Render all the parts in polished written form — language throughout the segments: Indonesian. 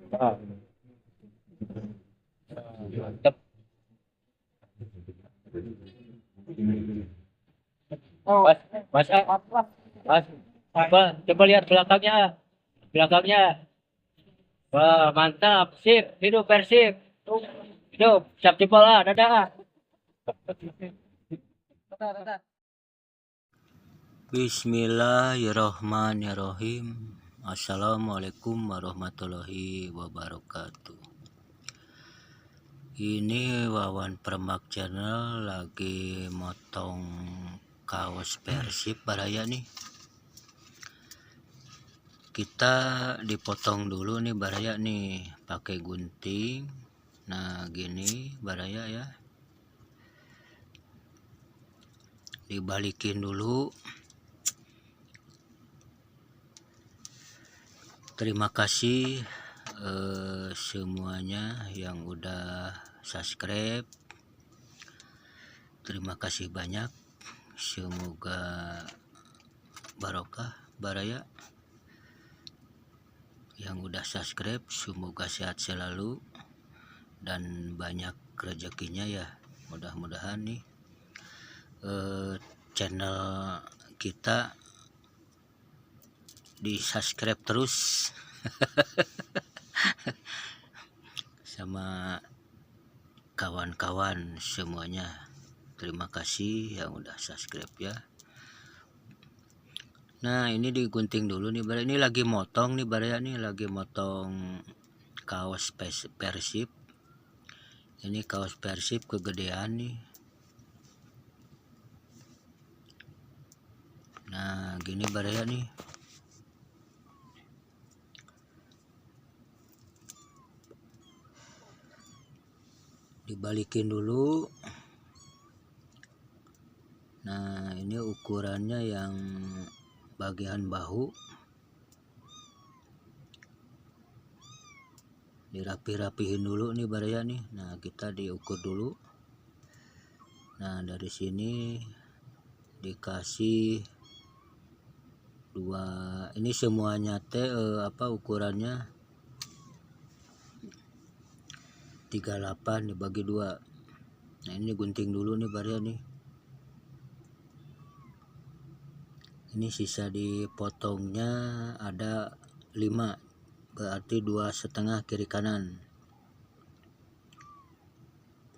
Ah, mantap. Mas, mas, mas, coba lihat belakangnya, belakangnya. Wah, mantap. Sip, hidup Persib. Hidup, siap jempol lah, dadah. Bismillahirrohmanirrohim. Assalamualaikum warahmatullahi wabarakatuh. Ini Wawan Permak Channel lagi motong kaos Persib Baraya nih. Kita dipotong dulu nih Baraya nih pakai gunting. Nah gini Baraya ya. Dibalikin dulu. Terima kasih semuanya yang udah subscribe. Terima kasih banyak. Semoga barokah Baraya. Yang udah subscribe semoga sehat selalu dan banyak rezekinya ya. Mudah-mudahan nih channel kita di subscribe terus sama kawan-kawan semuanya. Terima kasih yang udah subscribe ya. Nah ini digunting dulu nih Baraya. Ini lagi motong nih Baraya nih. Lagi motong kaos Persib. Ini kaos Persib kegedean nih. Nah gini Baraya nih. Dibalikin dulu. Nah ini ukurannya yang bagian bahu. Dirapi-rapihin dulu nih Baraya nih. Nah kita diukur dulu. Nah dari sini dikasih dua. Ini semuanya ukurannya 38 dibagi dua. Nah ini gunting dulu nih Baraya nih. Ini sisa dipotongnya ada 5, berarti 2,5 kiri kanan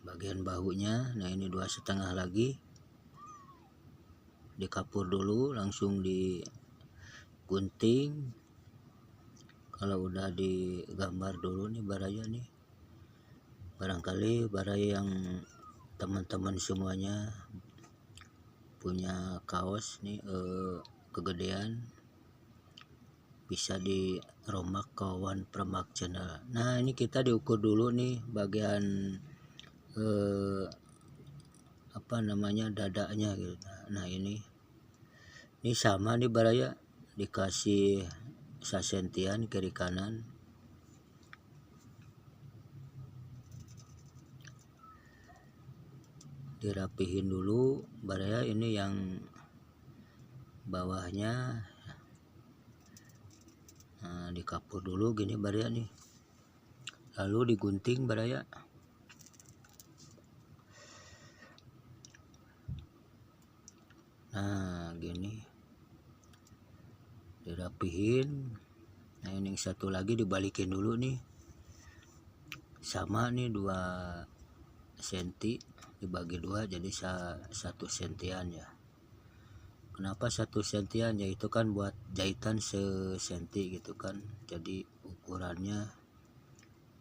bagian bahunya. Nah ini 2,5 lagi. Dikapur dulu langsung digunting. Kalau udah digambar dulu nih Baraya nih. Barangkali Baraya yang teman-teman semuanya punya kaos nih kegedean, bisa dirombak ke Wawan Permak Channel. Nah ini kita diukur dulu nih bagian dadanya gitu. Nah ini sama nih Baraya, dikasih sasentian kiri kanan. Dirapihin dulu Baraya. Ini yang bawahnya. Nah dikapur dulu gini Baraya nih, lalu digunting Baraya. Nah gini dirapihin. Nah ini satu lagi dibalikin dulu nih, sama nih 2 senti dibagi 2 jadi 1 sentian ya. Kenapa 1 sentian? Ya itu kan buat jahitan sesenti gitu kan, jadi ukurannya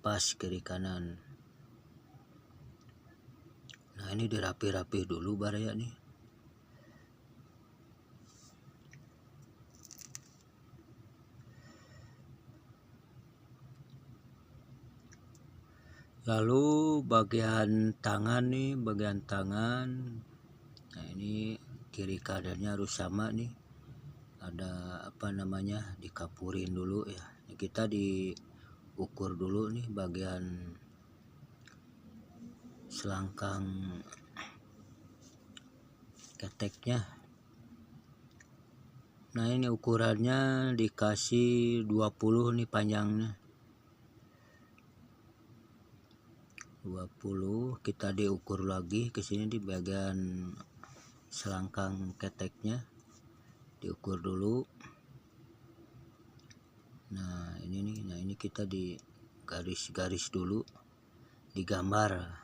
pas kiri kanan. Nah ini dirapi-rapi dulu Baraya nih. Lalu bagian tangan nih, bagian tangan. Nah ini kiri kanannya harus sama nih. Ada dikapurin dulu ya. Ini kita diukur dulu nih bagian selangkang keteknya. Nah ini ukurannya dikasih 20 nih panjangnya. 20. Kita diukur lagi ke sini di bagian selangkang keteknya, diukur dulu. Nah ini nih, nah ini kita di garis-garis dulu, digambar.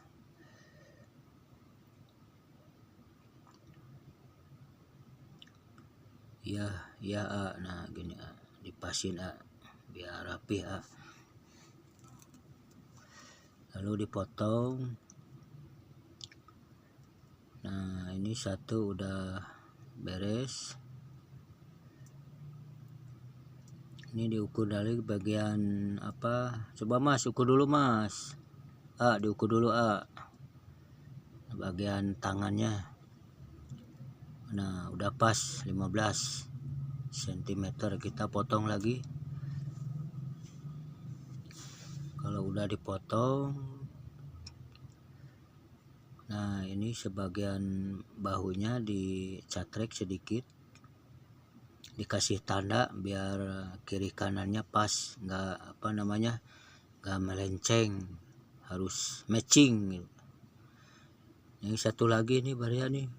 Ya A. Nah gini A, dipasin A biar rapi A, lalu dipotong. Nah ini satu udah beres. Ini diukur dari bagian apa, coba Mas ukur dulu Mas. A, diukur dulu A, bagian tangannya. Nah udah pas 15 cm, kita potong lagi. Kalau udah dipotong, nah ini sebagian bahunya dicatrek sedikit, dikasih tanda biar kiri kanannya pas, nggak apa namanya, nggak melenceng, harus matching gitu. Yang satu lagi nih Barya nih.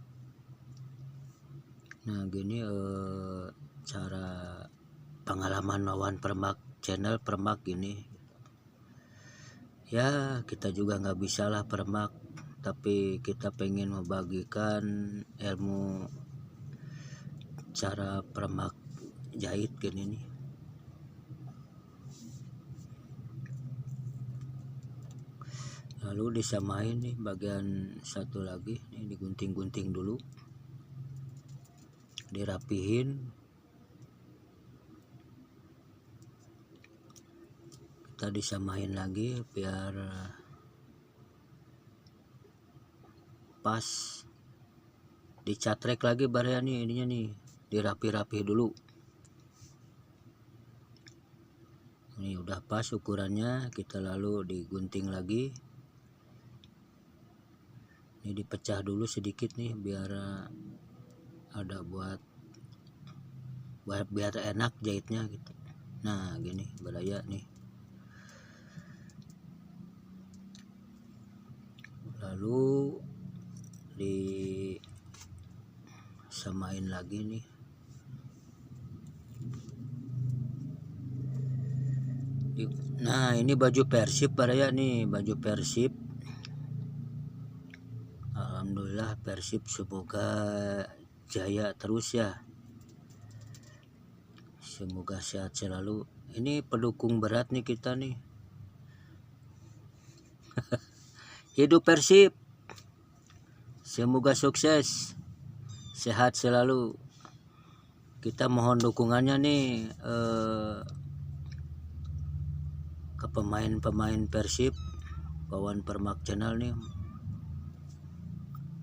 Nah gini cara pengalaman Wawan Permak channel Permak gini ya, kita juga nggak bisa lah permak, tapi kita pengen membagikan ilmu cara permak jahit gini nih. Lalu disamain nih bagian satu lagi nih, digunting-gunting dulu, dirapihin. Kita disamain lagi biar pas, dicatrek lagi Barya nih, ininya nih dirapi-rapi dulu. Ini udah pas ukurannya, kita lalu digunting lagi. Ini dipecah dulu sedikit nih biar ada biar enak jahitnya gitu. Nah gini Barya nih. Lalu disamain lagi nih. Nah ini baju Persib Barya nih, baju Persib. Alhamdulillah Persib semoga jaya terus ya, semoga sehat selalu. Ini pendukung berat nih kita nih. Hidup Persib, semoga sukses, sehat selalu. Kita mohon dukungannya nih ke pemain-pemain Persib, Wawan Permak channel nih.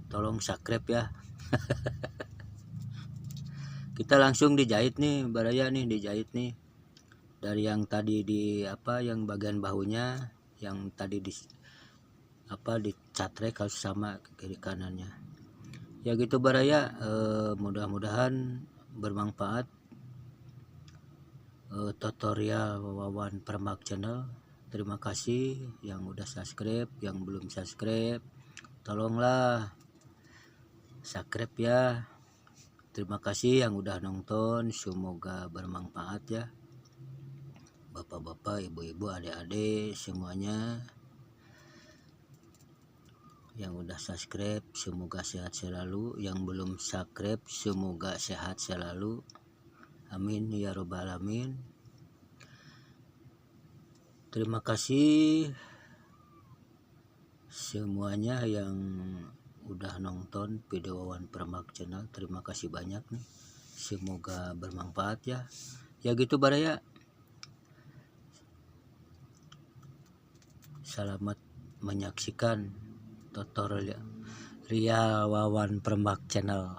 Tolong subscribe ya. Kita langsung dijahit nih Barya nih, dijahit nih. Dari yang tadi di apa, yang bagian bahunya, yang tadi di apa dicatrek harus sama kiri kanannya. Ya gitu Barya, mudah-mudahan bermanfaat tutorial Wawan Permak channel. Terima kasih yang udah subscribe, yang belum subscribe tolonglah subscribe ya. Terima kasih yang udah nonton, semoga bermanfaat ya. Bapak-bapak, ibu-ibu, adik-adik semuanya yang udah subscribe semoga sehat selalu, yang belum subscribe semoga sehat selalu, amin ya robbal alamin. Terima kasih semuanya yang udah nonton video Wawan Permak channel, terima kasih banyak nih, semoga bermanfaat ya. Ya gitu Barya, selamat menyaksikan tutorial Wawan Permak channel.